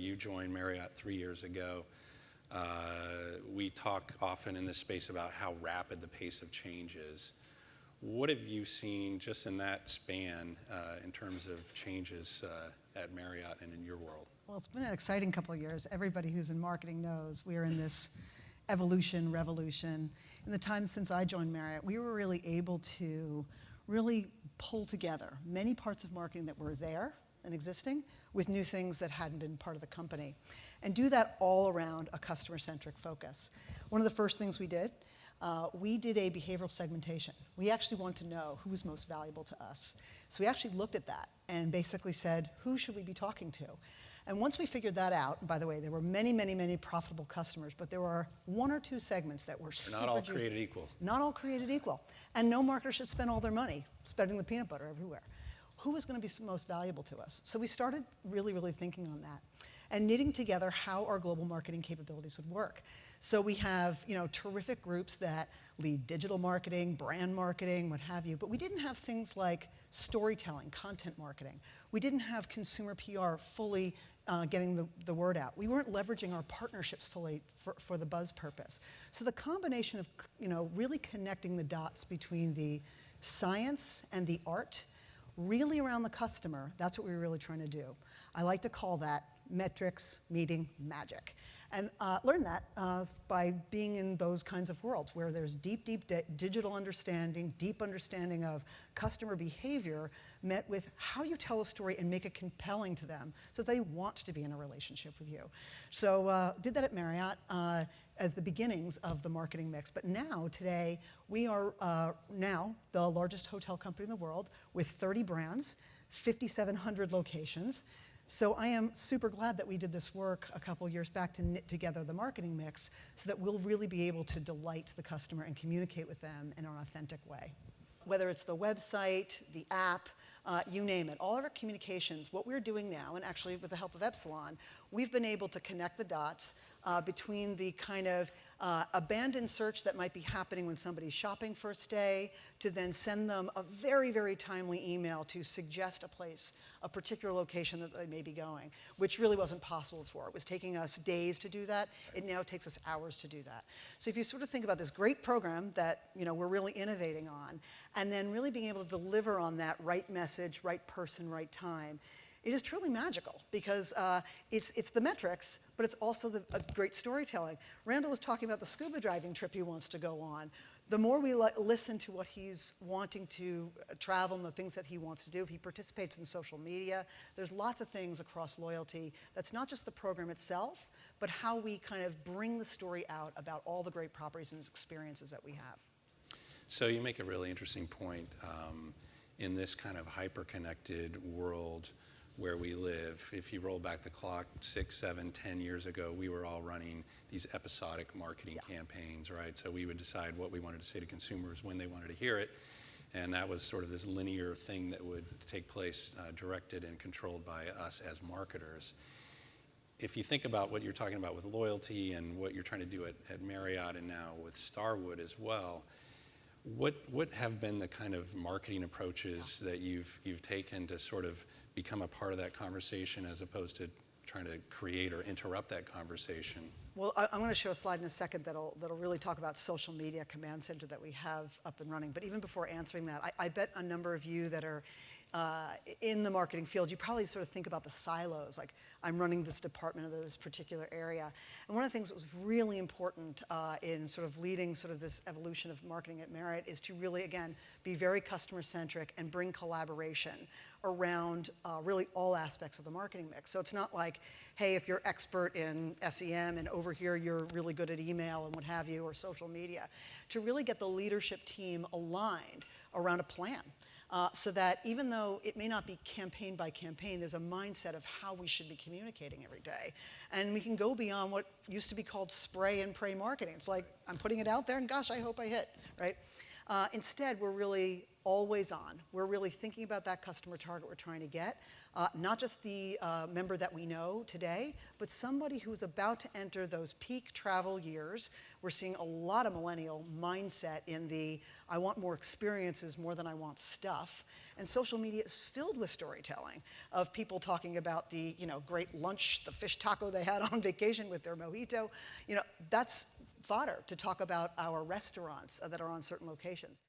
You joined Marriott 3 years ago. We talk often in this space about how rapid the pace of change is. What have you seen just in that span in terms of changes at Marriott and in your world? Well, it's been an exciting couple of years. Everybody who's in marketing knows we're in this evolution, revolution. In the time since I joined Marriott, we were really able to really pull together many parts of marketing that were there and existing with new things that hadn't been part of the company, and do that all around a customer-centric focus. One of the first things we did a behavioral segmentation. We actually want to know who's most valuable to us. So we actually looked at that and basically said, who should we be talking to? And once we figured that out, and by the way, there were many, many, many profitable customers, but there were one or two segments that were super Not all created equal. Not all created equal. And no marketer should spend all their money spending the peanut butter everywhere. Who was going to be most valuable to us? So we started really, really thinking on that and knitting together how our global marketing capabilities would work. So we have, terrific groups that lead digital marketing, brand marketing, what have you, but we didn't have things like storytelling, content marketing. We didn't have consumer PR fully getting the word out. We weren't leveraging our partnerships fully for the buzz purpose. So the combination of, really connecting the dots between the science and the art, really around the customer, that's what we were really trying to do. I like to call that metrics meeting magic. And learn that by being in those kinds of worlds where there's deep digital understanding, deep understanding of customer behavior met with how you tell a story and make it compelling to them so they want to be in a relationship with you. So did that at Marriott as the beginnings of the marketing mix. But now, today, we are now the largest hotel company in the world with 30 brands, 5,700 locations. So I am super glad that we did this work a couple years back to knit together the marketing mix so that we'll really be able to delight the customer and communicate with them in an authentic way. Whether it's the website, the app, you name it, all of our communications, what we're doing now, and actually with the help of Epsilon, we've been able to connect the dots between the kind of abandoned search that might be happening when somebody's shopping for a stay, to then send them a very, very timely email to suggest a place, a particular location that they may be going, which really wasn't possible before. It was taking us days to do that. It now takes us hours to do that. So if you sort of think about this great program that we're really innovating on, and then really being able to deliver on that right message, right person, right time, it is truly magical because it's the metrics, but it's also a great storytelling. Randall was talking about the scuba diving trip he wants to go on. The more we listen to what he's wanting to travel and the things that he wants to do, if he participates in social media, there's lots of things across loyalty that's not just the program itself, but how we kind of bring the story out about all the great properties and experiences that we have. So you make a really interesting point. In this kind of hyper-connected world where we live, if you roll back the clock 6, 7, 10 years ago, we were all running these episodic marketing campaigns, right? So we would decide what we wanted to say to consumers when they wanted to hear it, and that was sort of this linear thing that would take place, directed and controlled by us as marketers. If you think about what you're talking about with loyalty and what you're trying to do at Marriott and now with Starwood as well, what have been the kind of marketing approaches that you've taken to sort of become a part of that conversation as opposed to trying to create or interrupt that conversation? Well, I'm going to show a slide in a second that'll really talk about social media command center that we have up and running. But even before answering that, I bet a number of you that are in the marketing field, you probably sort of think about the silos, like I'm running this department of this particular area. And one of the things that was really important in sort of leading sort of this evolution of marketing at Marriott is to really, again, be very customer-centric and bring collaboration around really all aspects of the marketing mix. So it's not like, hey, if you're expert in SEM and over here you're really good at email and what have you, or social media, to really get the leadership team aligned around a plan. So that even though it may not be campaign by campaign, there's a mindset of how we should be communicating every day. And we can go beyond what used to be called spray and pray marketing. It's like, I'm putting it out there and gosh, I hope I hit, right? Instead, we're really always on. We're really thinking about that customer target we're trying to get, not just the member that we know today, but somebody who's about to enter those peak travel years. We're seeing a lot of millennial mindset in the, I want more experiences more than I want stuff. And social media is filled with storytelling of people talking about the, great lunch, the fish taco they had on vacation with their mojito. That's fodder to talk about our restaurants that are on certain locations.